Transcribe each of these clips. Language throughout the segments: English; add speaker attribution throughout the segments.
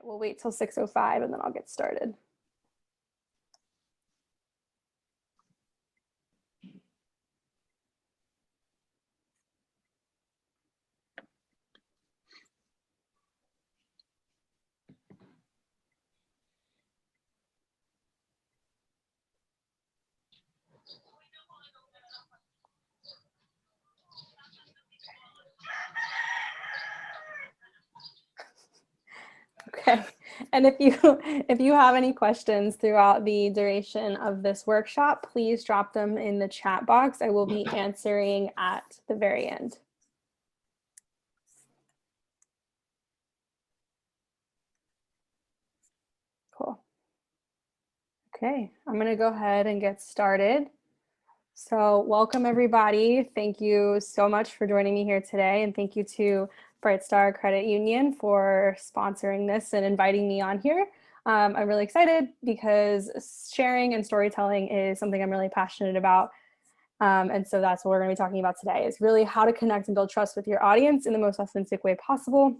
Speaker 1: We'll wait till 6:05 and then I'll get started. Okay, and if you have any questions throughout the duration of this workshop, please drop them in the chat box. I will be answering at the very end. Cool. Okay, I'm going to go ahead and get started. So welcome everybody. Thank you so much for joining me here today, and thank you to Bright Star Credit Union for sponsoring this and inviting me on here. I'm really excited because sharing and storytelling is something I'm really passionate about. And so that's what we're going to be talking about today, is really how to connect and build trust with your audience in the most authentic way possible.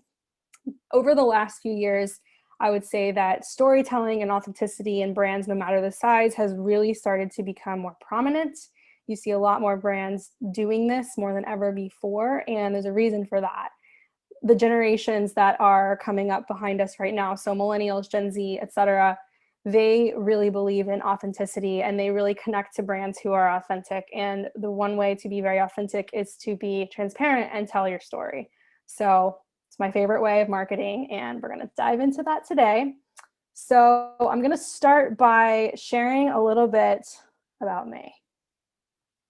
Speaker 1: Over the last few years, I would say that storytelling and authenticity in brands, no matter the size, has really started to become more prominent. You see a lot more brands doing this more than ever before, and there's a reason for that. The generations that are coming up behind us right now, so millennials, Gen Z, etc., they really believe in authenticity and they really connect to brands who are authentic. And the one way to be very authentic is to be transparent and tell your story. So it's my favorite way of marketing, and we're going to dive into that today. So I'm going to start by sharing a little bit about me.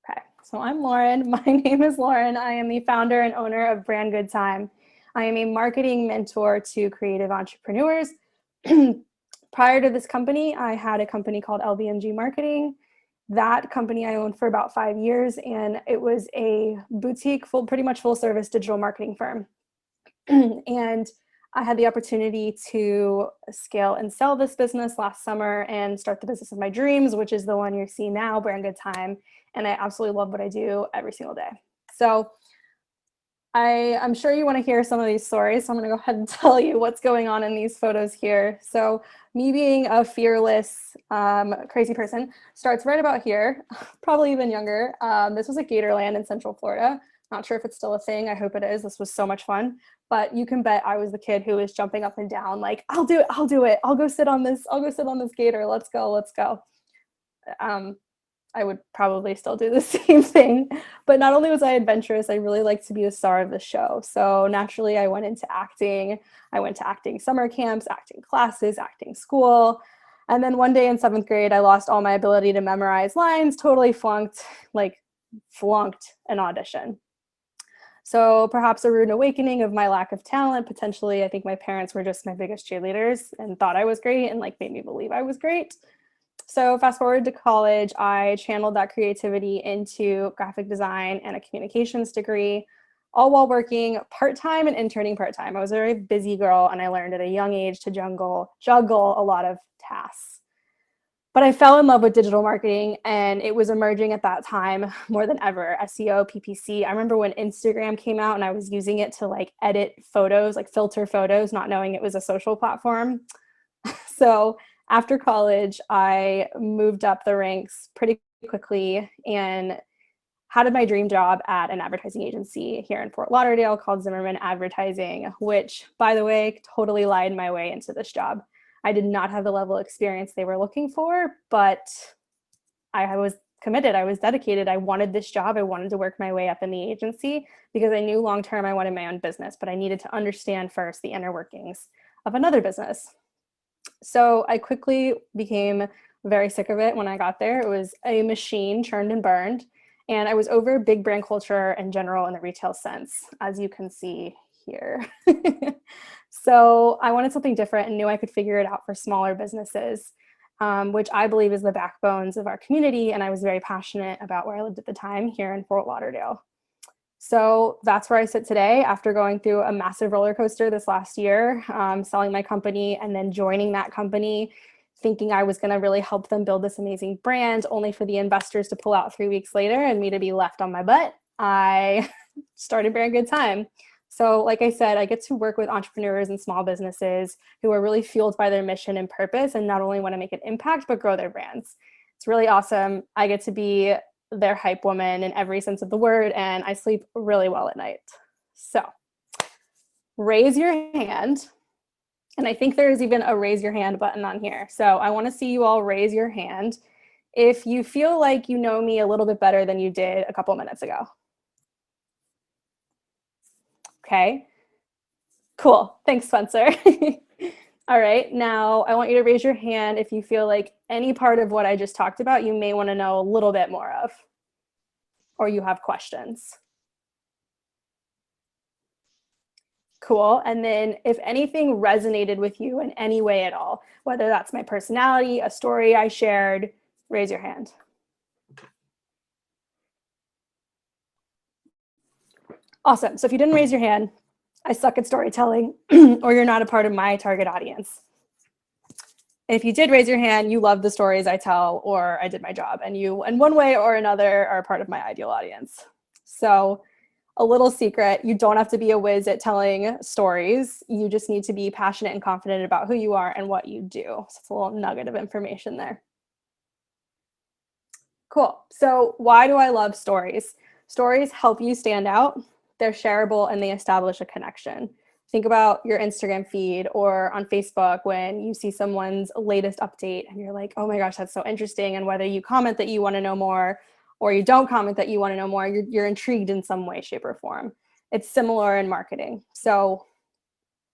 Speaker 1: Okay, so I'm Lauren. My name is Lauren. I am the founder and owner of Brand Good Time. I am a marketing mentor to creative entrepreneurs. Prior to this company, I had a company called LBMG Marketing. That company I owned for about 5 years, and it was a boutique, pretty much full service digital marketing firm. And I had the opportunity to scale and sell this business last summer and start the business of my dreams, which is the one you see now, Brand Good Time. And I absolutely love what I do every single day. So I'm sure you want to hear some of these stories, so I'm going to go ahead and tell you what's going on in these photos here. So me being a fearless, crazy person starts right about here, probably even younger. This was at Gatorland in Central Florida. Not sure if it's still a thing. I hope it is. This was so much fun. But you can bet I was the kid who was jumping up and down like, I'll do it. I'll do it. I'll go sit on this. I'll go sit on this gator. Let's go. Let's go. I would probably still do the same thing. But not only was I adventurous, I really liked to be the star of the show. So naturally, I went into acting. I went to acting summer camps, acting classes, acting school. And then one day in 7th grade, I lost all my ability to memorize lines, totally flunked an audition. So perhaps a rude awakening of my lack of talent. Potentially, I think my parents were just my biggest cheerleaders and thought I was great and made me believe I was great. So fast forward to college, I channeled that creativity into graphic design and a communications degree, all while working part-time and interning part-time. I was a very busy girl, and I learned at a young age to juggle a lot of tasks. But I fell in love with digital marketing, and it was emerging at that time more than ever, SEO, PPC. I remember when Instagram came out and I was using it to edit photos, filter photos, not knowing it was a social platform. So after college, I moved up the ranks pretty quickly and had my dream job at an advertising agency here in Fort Lauderdale called Zimmerman Advertising, which, by the way, totally lied my way into this job. I did not have the level of experience they were looking for, but I was committed. I was dedicated. I wanted this job. I wanted to work my way up in the agency because I knew long-term I wanted my own business, but I needed to understand first the inner workings of another business. So I quickly became very sick of it when I got there. It was a machine churned and burned. And I was over big brand culture in general in the retail sense, as you can see here. So I wanted something different and knew I could figure it out for smaller businesses, which I believe is the backbones of our community. And I was very passionate about where I lived at the time here in Fort Lauderdale. So that's where I sit today after going through a massive roller coaster this last year, selling my company and then joining that company, thinking I was going to really help them build this amazing brand, only for the investors to pull out 3 weeks later and me to be left on my butt. I started Brand Good Time. So, like I said, I get to work with entrepreneurs and small businesses who are really fueled by their mission and purpose and not only want to make an impact, but grow their brands. It's really awesome. I get to be their hype woman in every sense of the word, and I sleep really well at night. So, raise your hand. And I think there's even a raise your hand button on here. So, I want to see you all raise your hand if you feel like you know me a little bit better than you did a couple minutes ago. Okay. Cool. Thanks, Spencer. All right. Now, I want you to raise your hand if you feel like any part of what I just talked about, you may want to know a little bit more of, or you have questions. Cool. And then if anything resonated with you in any way at all, whether that's my personality, a story I shared, raise your hand. Awesome. So if you didn't raise your hand, I suck at storytelling, or you're not a part of my target audience. If you did raise your hand, you love the stories I tell, or I did my job, and you, in one way or another, are a part of my ideal audience. So, a little secret, you don't have to be a whiz at telling stories. You just need to be passionate and confident about who you are and what you do. So, it's a little nugget of information there. Cool. So, why do I love stories? Stories help you stand out, they're shareable, and they establish a connection. Think about your Instagram feed or on Facebook when you see someone's latest update and you're like, oh my gosh, that's so interesting. And whether you comment that you want to know more or you don't comment that you want to know more, you're intrigued in some way, shape, or form. It's similar in marketing. So,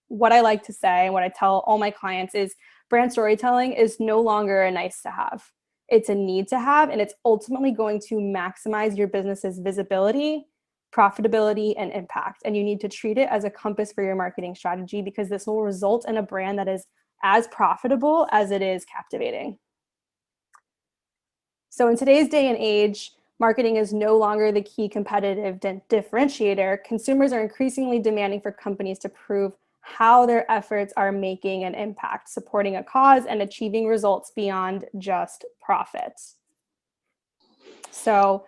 Speaker 1: what I like to say and what I tell all my clients is brand storytelling is no longer a nice to have. It's a need to have, and it's ultimately going to maximize your business's visibility, profitability, and impact. And you need to treat it as a compass for your marketing strategy because this will result in a brand that is as profitable as it is captivating. So in today's day and age, marketing is no longer the key competitive differentiator. Consumers are increasingly demanding for companies to prove how their efforts are making an impact, supporting a cause, and achieving results beyond just profits. So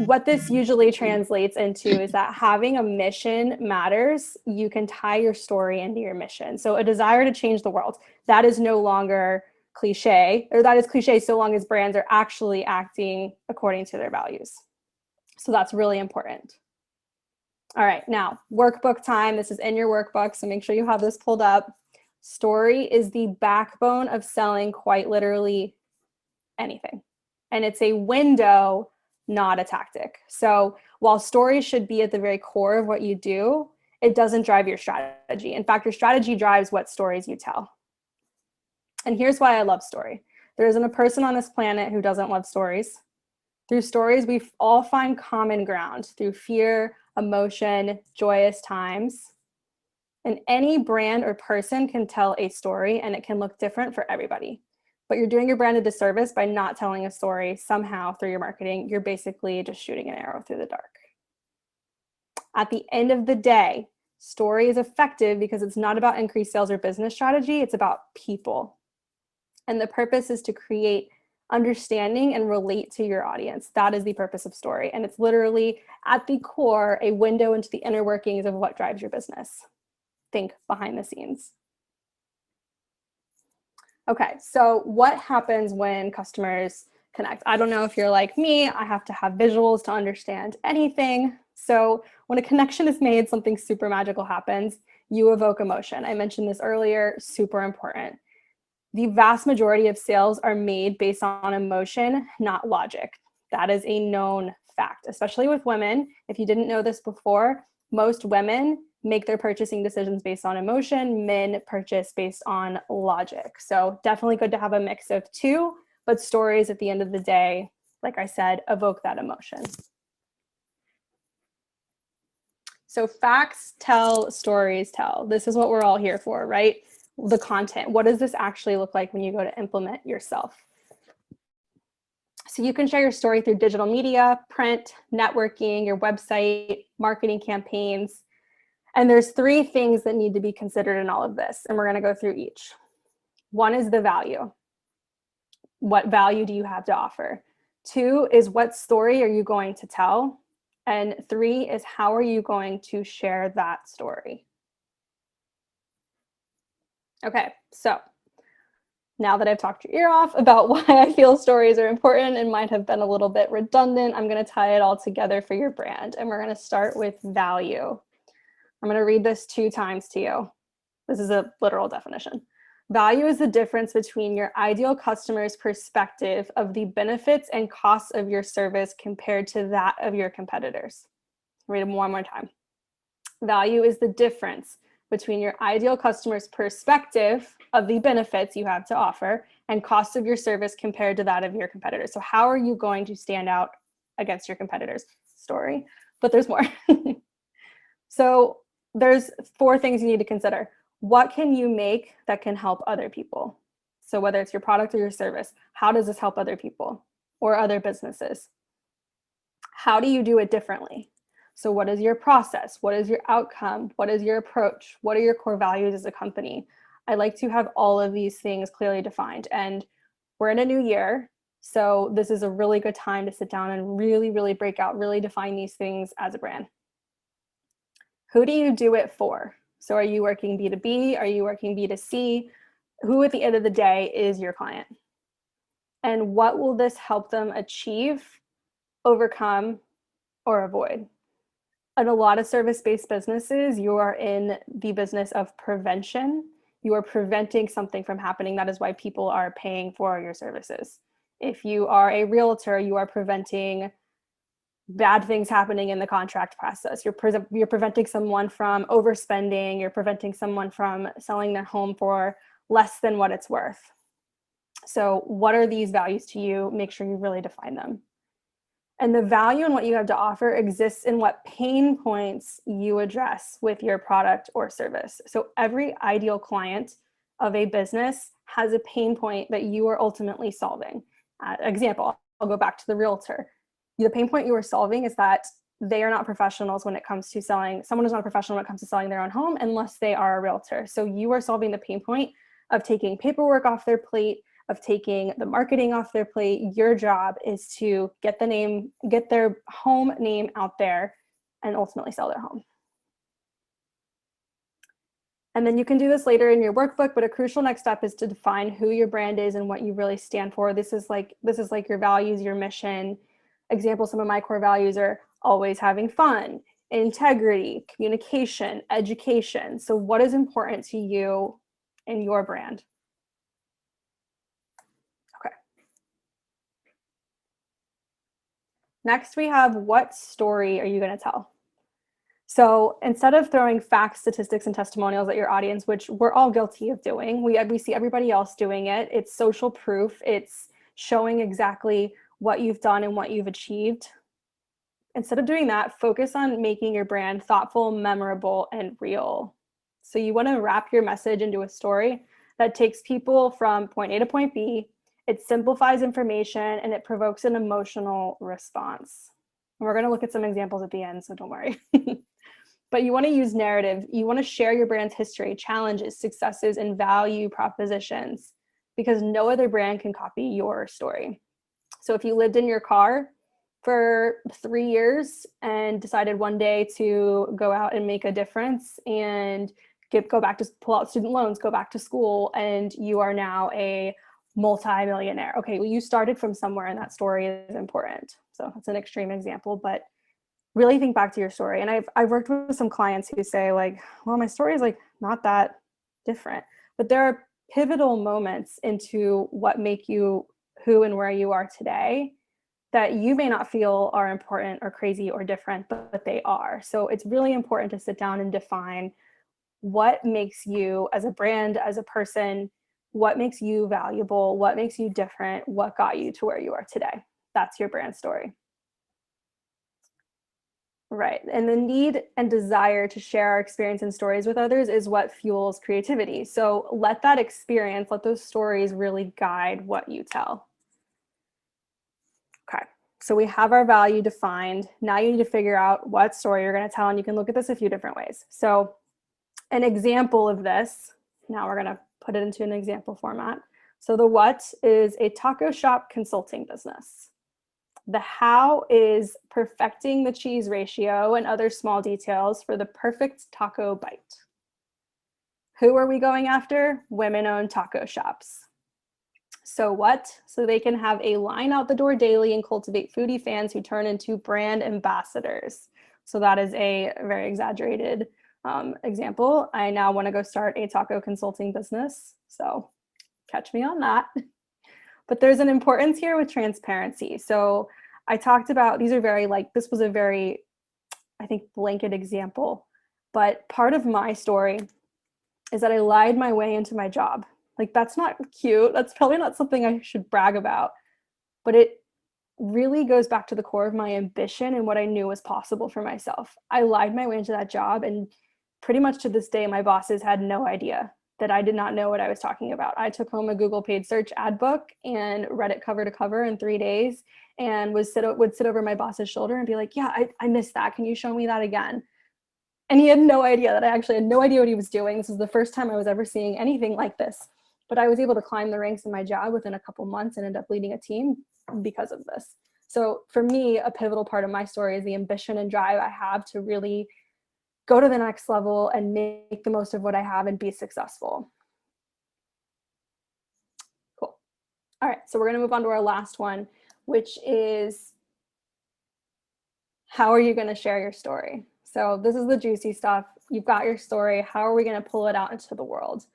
Speaker 1: what this usually translates into is that having a mission matters. You can tie your story into your mission. So a desire to change the world, that is no longer cliche, or that is cliche so long as brands are actually acting according to their values. So that's really important. All right, now workbook time. This is in your workbook, so make sure you have this pulled up. Story is the backbone of selling quite literally anything. And it's a window, not a tactic. So while stories should be at the very core of what you do, it doesn't drive your strategy. In fact, your strategy drives what stories you tell. And here's why I love story. There isn't a person on this planet who doesn't love stories. Through stories, we all find common ground through fear, emotion, joyous times. And any brand or person can tell a story, and it can look different for everybody. But you're doing your brand a disservice by not telling a story somehow through your marketing. You're basically just shooting an arrow through the dark. At the end of the day, story is effective because it's not about increased sales or business strategy. It's about people. And the purpose is to create understanding and relate to your audience. That is the purpose of story. And it's literally at the core, a window into the inner workings of what drives your business. Think behind the scenes. Okay, so what happens when customers connect? I don't know if you're like me, I have to have visuals to understand anything. So when a connection is made, something super magical happens. You evoke emotion. I mentioned this earlier, super important. The vast majority of sales are made based on emotion, not logic. That is a known fact, especially with women. If you didn't know this before, most women make their purchasing decisions based on emotion. Men purchase based on logic. So definitely good to have a mix of two, but stories at the end of the day, like I said, evoke that emotion. So facts tell, stories tell. This is what we're all here for, right? The content. What does this actually look like when you go to implement yourself? So you can share your story through digital media, print, networking, your website, marketing campaigns. And there's three things that need to be considered in all of this, and we're going to go through each. One is the value. What value do you have to offer? Two is what story are you going to tell? And 3 is how are you going to share that story? Okay, so now that I've talked your ear off about why I feel stories are important and might have been a little bit redundant, I'm going to tie it all together for your brand. And we're going to start with value. I'm going to read this 2 times to you. This is a literal definition. Value is the difference between your ideal customer's perspective of the benefits and costs of your service compared to that of your competitors. Read them one more time. Value is the difference between your ideal customer's perspective of the benefits you have to offer and cost of your service compared to that of your competitors. So how are you going to stand out against your competitors? Story, but there's more. So there's 4 things you need to consider. What can you make that can help other people? So whether it's your product or your service, how does this help other people or other businesses? How do you do it differently? So what is your process? What is your outcome? What is your approach? What are your core values as a company? I like to have all of these things clearly defined. And we're in a new year. So this is a really good time to sit down and really, really break out, really define these things as a brand. Who do you do it for? So are you working B2B? Are you working B2C? Who at the end of the day is your client? And what will this help them achieve, overcome, or avoid? In a lot of service-based businesses, you are in the business of prevention. You are preventing something from happening. That is why people are paying for your services. If you are a realtor, you are preventing bad things happening in the contract process. You're preventing someone from overspending. You're preventing someone from selling their home for less than what it's worth. So what are these values to you? Make sure you really define them. And the value in what you have to offer exists in what pain points you address with your product or service. So every ideal client of a business has a pain point that you are ultimately solving. Example, I'll go back to the realtor. The pain point you are solving is that they are not professionals when it comes to selling. Someone is not a professional when it comes to selling their own home unless they are a realtor. So you are solving the pain point of taking paperwork off their plate, of taking the marketing off their plate. Your job is to get their home name out there and ultimately sell their home. And then you can do this later in your workbook, but a crucial next step is to define who your brand is and what you really stand for. This is like your values, your mission. Example, some of my core values are always having fun, integrity, communication, education. So what is important to you in your brand? Okay. Next, we have what story are you going to tell? So instead of throwing facts, statistics, and testimonials at your audience, which we're all guilty of doing, we see everybody else doing it. It's social proof. It's showing exactly what you've done and what you've achieved. Instead of doing that, focus on making your brand thoughtful, memorable, and real. So you want to wrap your message into a story that takes people from point A to point B. It simplifies information and it provokes an emotional response. And we're going to look at some examples at the end, so don't worry. But you want to use narrative. You want to share your brand's history, challenges, successes, and value propositions, because no other brand can copy your story. So if you lived in your car for 3 years and decided one day to go out and make a difference and go back to pull out student loans, go back to school, and you are now a multi-millionaire. Okay, well, you started from somewhere and that story is important. So that's an extreme example, but really think back to your story. And I've worked with some clients who say like, well, my story is like not that different, but there are pivotal moments into what make you who and where you are today that you may not feel are important or crazy or different, but they are. So it's really important to sit down and define what makes you as a brand, as a person, what makes you valuable, what makes you different, what got you to where you are today. That's your brand story. Right. And the need and desire to share our experience and stories with others is what fuels creativity. So let that experience, let those stories really guide what you tell. Okay. So we have our value defined. Now you need to figure out what story you're going to tell. And you can look at this a few different ways. So an example of this, now we're going to put it into an example format. So the what is a taco shop consulting business. The how is perfecting the cheese ratio and other small details for the perfect taco bite. Who are we going after? Women-owned taco shops. So what? So they can have a line out the door daily and cultivate foodie fans who turn into brand ambassadors. So that is a very exaggerated example. I now want to go start a taco consulting business. So catch me on that. But there's an importance here with transparency. So I talked about, these are very like, this was a very, I think, blanket example. But part of my story is that I lied my way into my job. Like, that's not cute. That's probably not something I should brag about. But it really goes back to the core of my ambition and what I knew was possible for myself. I lied my way into that job. And pretty much to this day, my bosses had no idea that I did not know what I was talking about. I took home a Google paid search ad book and read it cover to cover in 3 days and would sit over my boss's shoulder and be like, yeah, I missed that. Can you show me that again? And he had no idea that I actually had no idea what he was doing. This was the first time I was ever seeing anything like this. But I was able to climb the ranks in my job within a couple months and end up leading a team because of this. So for me, a pivotal part of my story is the ambition and drive I have to really go to the next level and make the most of what I have and be successful. Cool. All right, so we're going to move on to our last one, which is, how are you going to share your story? So this is the juicy stuff. You've got your story. How are we going to pull it out into the world?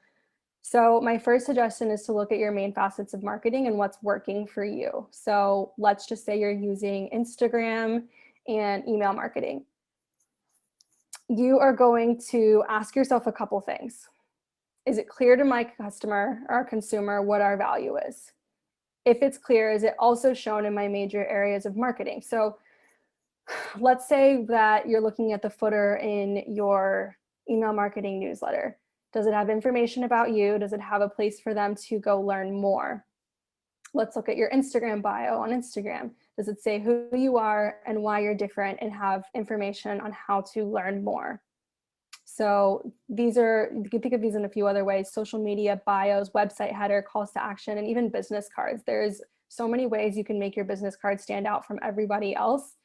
Speaker 1: So my first suggestion is to look at your main facets of marketing and what's working for you. So let's just say you're using Instagram and email marketing. You are going to ask yourself a couple things. Is it clear to my customer or consumer what our value is? If it's clear, is it also shown in my major areas of marketing? So let's say that you're looking at the footer in your email marketing newsletter. Does it have information about you? Does it have a place for them to go learn more? Let's look at your Instagram bio on Instagram. Does it say who you are and why you're different and have information on how to learn more? So these are, you can think of these in a few other ways: social media, bios, website header, calls to action, and even business cards. There's so many ways you can make your business card stand out from everybody else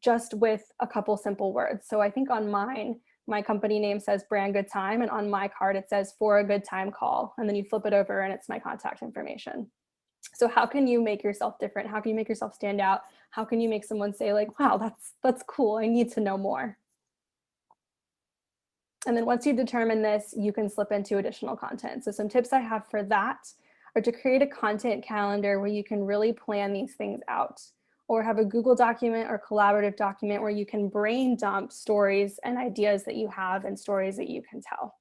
Speaker 1: just with a couple simple words. So I think on mine, my company name says Brand Good Time, and on my card it says for a good time call, and then you flip it over and it's my contact information. So how can you make yourself different? How can you make yourself stand out? How can you make someone say like, wow, that's cool, I need to know more? And then once you determine this, you can slip into additional content. So some tips I have for that are to create a content calendar where you can really plan these things out, or have a Google document or collaborative document where you can brain dump stories and ideas that you have and stories that you can tell.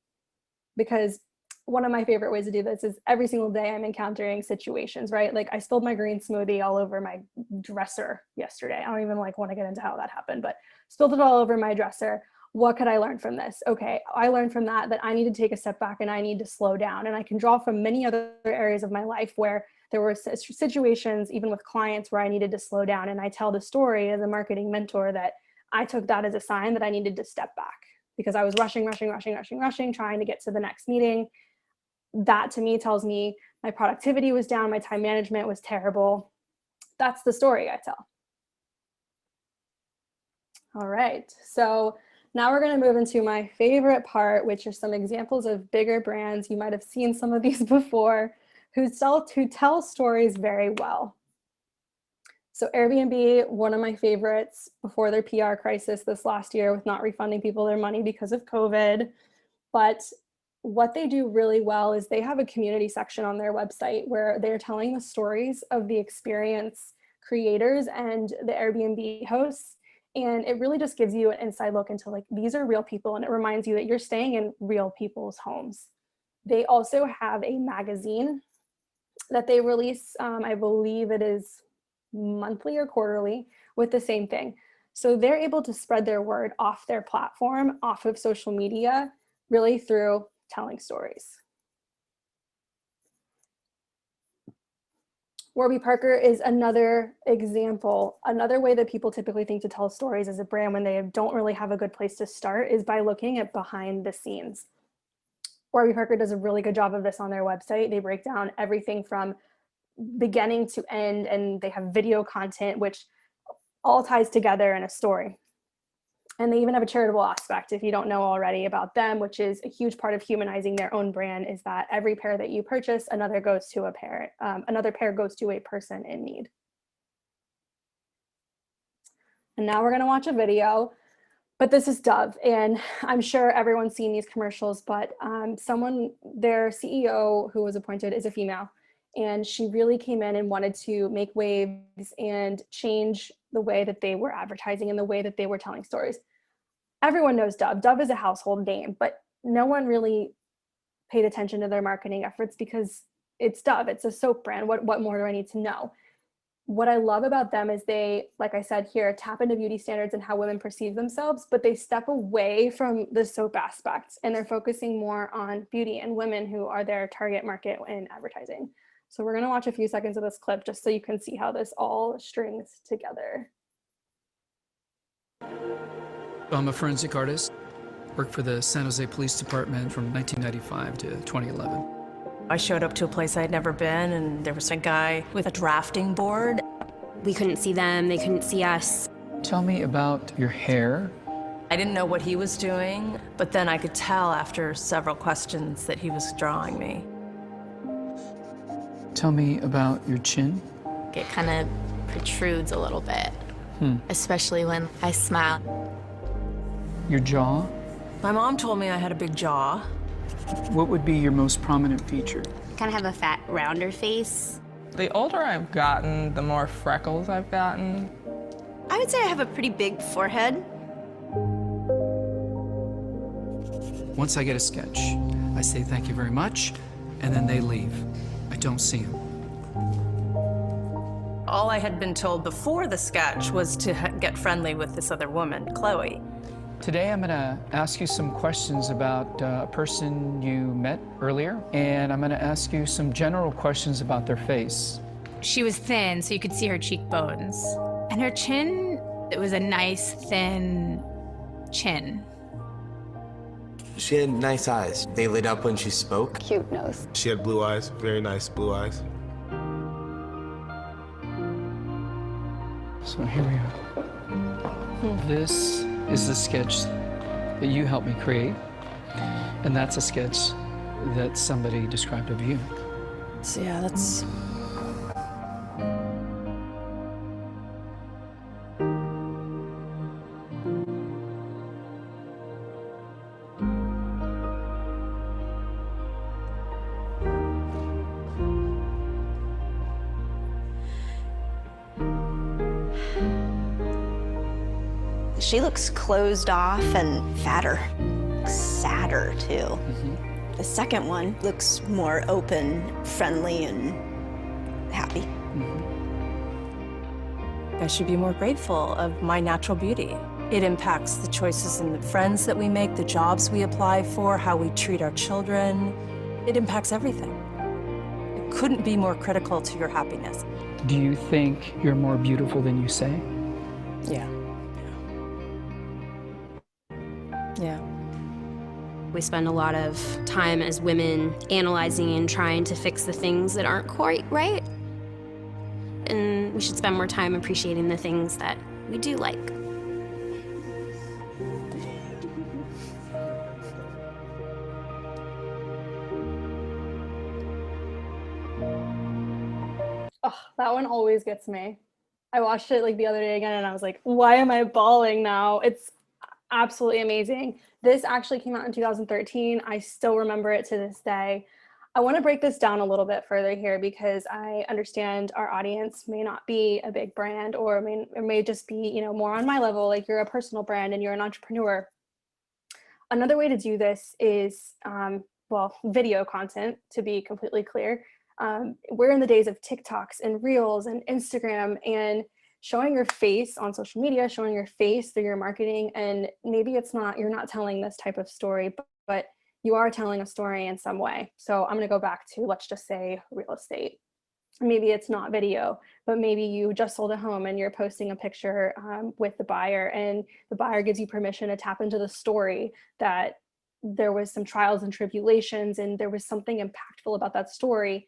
Speaker 1: Because one of my favorite ways to do this is every single day I'm encountering situations, right? Like I spilled my green smoothie all over my dresser yesterday. I don't even want to get into how that happened, but spilled it all over my dresser. What could I learn from this? Okay, I learned from that I need to take a step back and I need to slow down. And I can draw from many other areas of my life where there were situations, even with clients, where I needed to slow down. And I tell the story as a marketing mentor that I took that as a sign that I needed to step back because I was rushing, trying to get to the next meeting. That to me tells me my productivity was down, my time management was terrible. That's the story I tell. All right, so now we're going to move into my favorite part, which are some examples of bigger brands. You might have seen some of these before, who tell stories very well. So Airbnb, one of my favorites before their PR crisis this last year with not refunding people their money because of COVID. But what they do really well is they have a community section on their website where they're telling the stories of the experience creators and the Airbnb hosts. And it really just gives you an inside look into these are real people, and it reminds you that you're staying in real people's homes. They also have a magazine that they release, I believe it is monthly or quarterly, with the same thing. So they're able to spread their word off their platform, off of social media, really through telling stories. Warby Parker is another example. Another way that people typically think to tell stories as a brand when they don't really have a good place to start is by looking at behind the scenes. Warby Parker does a really good job of this on their website. They break down everything from beginning to end, and they have video content, which all ties together in a story. And they even have a charitable aspect, if you don't know already about them, which is a huge part of humanizing their own brand, is that every pair that you purchase, another pair goes to a person in need. And now we're going to watch a video, but this is Dove, and I'm sure everyone's seen these commercials, but their CEO who was appointed is a female, and she really came in and wanted to make waves and change the way that they were advertising and the way that they were telling stories. Everyone knows Dove. Dove is a household name, but no one really paid attention to their marketing efforts because it's Dove. It's a soap brand. What more do I need to know? What I love about them is they, like I said here, tap into beauty standards and how women perceive themselves, but they step away from the soap aspects and they're focusing more on beauty and women who are their target market in advertising. So we're going to watch a few seconds of this clip just so you can see how this all strings together.
Speaker 2: I'm a forensic artist, worked for the San Jose Police Department from 1995 to 2011.
Speaker 3: I showed up to a place I had never been, and there was a guy with a drafting board.
Speaker 4: We couldn't see them, they couldn't see us.
Speaker 2: Tell me about your hair.
Speaker 3: I didn't know what he was doing, but then I could tell after several questions that he was drawing me.
Speaker 2: Tell me about your chin.
Speaker 5: It kind of protrudes a little bit, especially when I smile.
Speaker 2: Your jaw.
Speaker 3: My mom told me I had a big jaw.
Speaker 2: What would be your most prominent feature?
Speaker 4: Kind of have a fat, rounder face.
Speaker 6: The older I've gotten, the more freckles I've gotten.
Speaker 7: I would say I have a pretty big forehead.
Speaker 2: Once I get a sketch, I say thank you very much, and then they leave. I don't see them.
Speaker 3: All I had been told before the sketch was to get friendly with this other woman, Chloe.
Speaker 2: Today I'm gonna ask you some questions about a person you met earlier, and I'm gonna ask you some general questions about their face.
Speaker 8: She was thin, so you could see her cheekbones. And her chin, it was a nice, thin chin.
Speaker 9: She had nice eyes. They lit up when she spoke.
Speaker 10: Cute nose.
Speaker 11: She had blue eyes, very nice blue eyes.
Speaker 2: So here we are. This is the sketch that you helped me create, and that's a sketch that somebody described of you.
Speaker 3: So yeah, that's...
Speaker 7: She looks closed off and fatter, sadder too. The second one looks more open, friendly, and happy.
Speaker 3: I should be more grateful of my natural beauty. It impacts the choices and the friends that we make, the jobs we apply for, how we treat our children. It impacts everything. It couldn't be more critical to your happiness.
Speaker 2: Do you think you're more beautiful than you say?
Speaker 3: Yeah. Yeah.
Speaker 4: We spend a lot of time as women analyzing and trying to fix the things that aren't quite right. And we should spend more time appreciating the things that we do like.
Speaker 1: Oh, that one always gets me. I watched it like the other day again and I was like, why am I bawling now? It's absolutely amazing. This actually came out in 2013. I still remember it to this day. I want to break this down a little bit further here because I understand our audience may not be a big brand or it may just be, more on my level, like you're a personal brand and you're an entrepreneur. Another way to do this is, video content, to be completely clear. We're in the days of TikToks and Reels and Instagram, and showing your face on social media, showing your face through your marketing, and maybe you're not telling this type of story, but you are telling a story in some way. So I'm going to go back to, let's just say, real estate. Maybe it's not video, but maybe you just sold a home and you're posting a picture with the buyer, and the buyer gives you permission to tap into the story that there was some trials and tribulations and there was something impactful about that story.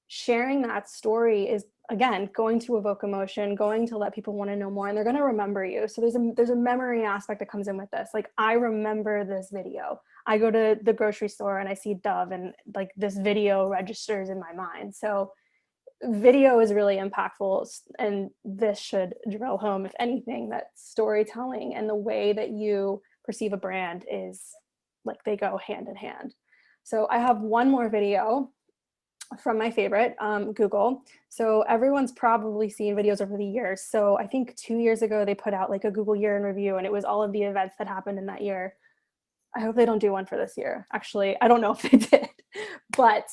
Speaker 1: Sharing that story is again, going to evoke emotion, going to let people want to know more, and they're going to remember you. So there's a memory aspect that comes in with this. Like, I remember this video. I go to the grocery store and I see Dove, and like this video registers in my mind. So video is really impactful, and this should drill home, if anything, that storytelling and the way that you perceive a brand is like they go hand in hand. So I have one more video from my favorite, Google. So everyone's probably seen videos over the years. So I think 2 years ago, they put out like a Google year in review, and it was all of the events that happened in that year. I hope they don't do one for this year. Actually, I don't know if they did, but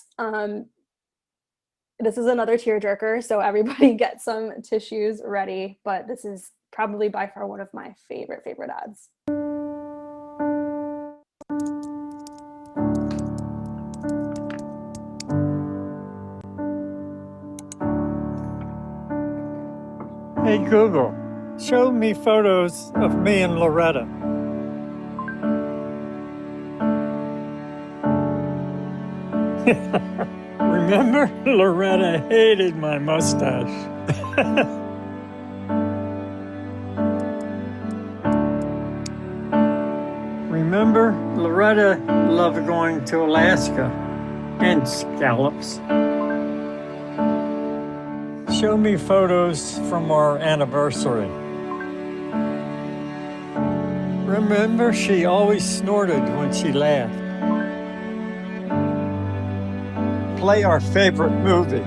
Speaker 1: this is another tearjerker. So everybody get some tissues ready, but this is probably by far one of my favorite ads.
Speaker 10: Hey Google, show me photos of me and Loretta. Remember, Loretta hated my mustache. Remember, Loretta loved going to Alaska and scallops. Show me photos from our anniversary. Remember, she always snorted when she laughed. Play our favorite movie.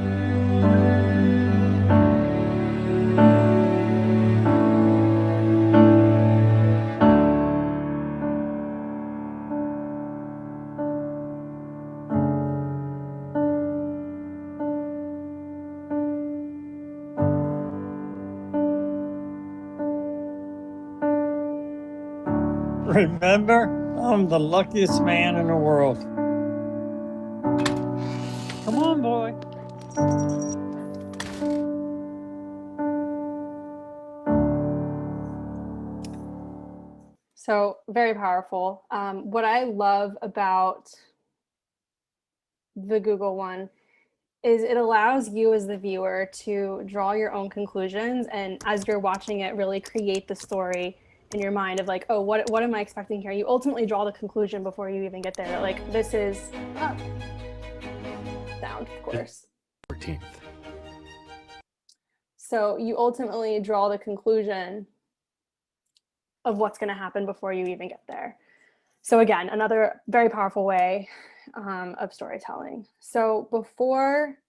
Speaker 10: Remember, I'm the luckiest man in the world. Come on, boy.
Speaker 1: So very powerful. What I love about the Google one is it allows you as the viewer to draw your own conclusions, and as you're watching it, really create the story in your mind of like, oh, what am I expecting here? You ultimately draw the conclusion before you even get there. That like, this is sound, of course.
Speaker 12: 14th.
Speaker 1: So you ultimately draw the conclusion of what's going to happen before you even get there. So again, another very powerful way of storytelling. So before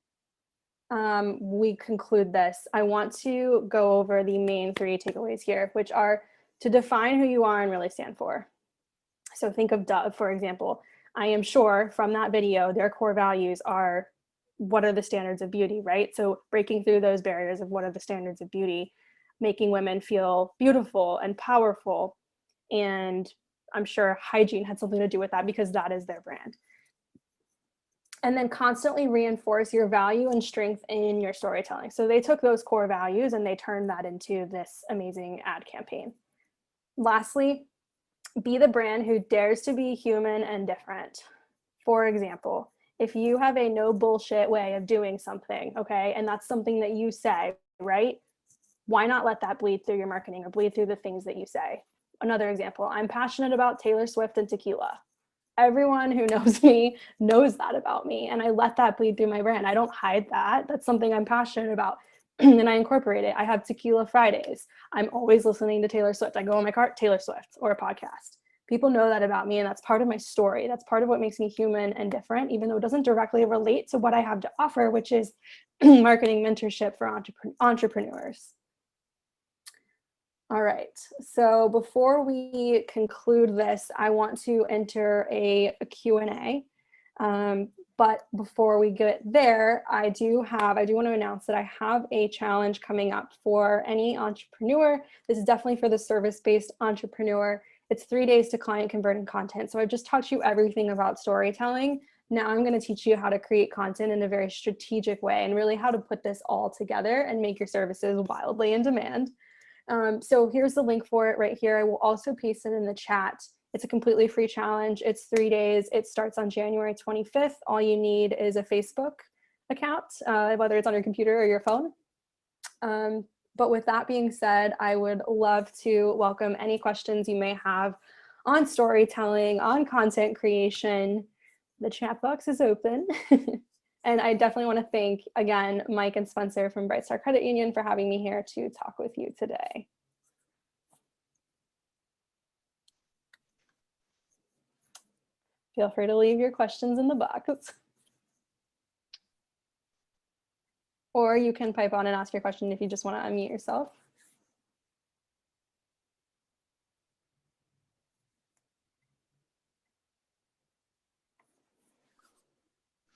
Speaker 1: we conclude this, I want to go over the main 3 takeaways here, which are to define who you are and really stand for. So think of Dove, for example. I am sure from that video, their core values are, what are the standards of beauty, right? So breaking through those barriers of what are the standards of beauty, making women feel beautiful and powerful. And I'm sure hygiene had something to do with that because that is their brand. And then constantly reinforce your value and strength in your storytelling. So they took those core values and they turned that into this amazing ad campaign. Lastly, be the brand who dares to be human and different. For example, if you have a no bullshit way of doing something, okay, and that's something that you say, right? Why not let that bleed through your marketing or bleed through the things that you say? Another example, I'm passionate about Taylor Swift and tequila. Everyone who knows me knows that about me, and I let that bleed through my brand. I don't hide that. That's something I'm passionate about, and I incorporate it. I have Tequila Fridays. I'm always listening to Taylor Swift. I go in my car, Taylor Swift or a podcast. People know that about me, and that's part of my story. That's part of what makes me human and different, even though it doesn't directly relate to what I have to offer, which is marketing mentorship for entrepreneurs. All right, so before we conclude this, I want to enter a Q&A. But before we get there, I do want to announce that I have a challenge coming up for any entrepreneur. This is definitely for the service-based entrepreneur. It's 3 days to client converting content. So I've just taught you everything about storytelling. Now I'm going to teach you how to create content in a very strategic way and really how to put this all together and make your services wildly in demand. So here's the link for it right here. I will also paste it in the chat. It's a completely free challenge. It's 3 days. It starts on January 25th. All you need is a Facebook account, whether it's on your computer or your phone. But with that being said, I would love to welcome any questions you may have on storytelling, on content creation. The chat box is open. And I definitely want to thank, again, Mike and Spencer from Bright Star Credit Union for having me here to talk with you today. Feel free to leave your questions in the box. Or you can pipe on and ask your question if you just want to unmute yourself.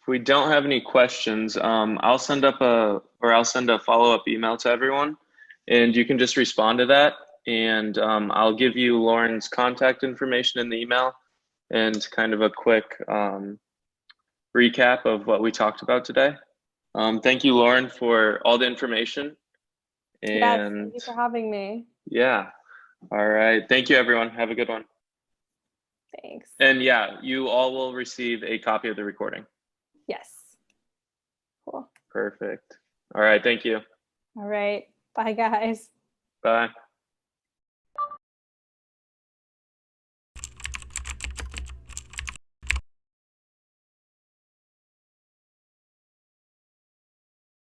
Speaker 12: If we don't have any questions, I'll send a follow-up email to everyone, and you can just respond to that. And I'll give you Lauren's contact information in the email and kind of a quick recap of what we talked about today. Thank you, Lauren, for all the information. And
Speaker 1: yes, thank you for having me.
Speaker 12: Yeah. All right. Thank you, everyone. Have a good one.
Speaker 1: Thanks.
Speaker 12: And yeah, you all will receive a copy of the recording.
Speaker 1: Yes. Cool.
Speaker 12: Perfect. All right. Thank you.
Speaker 1: All right. Bye, guys.
Speaker 12: Bye.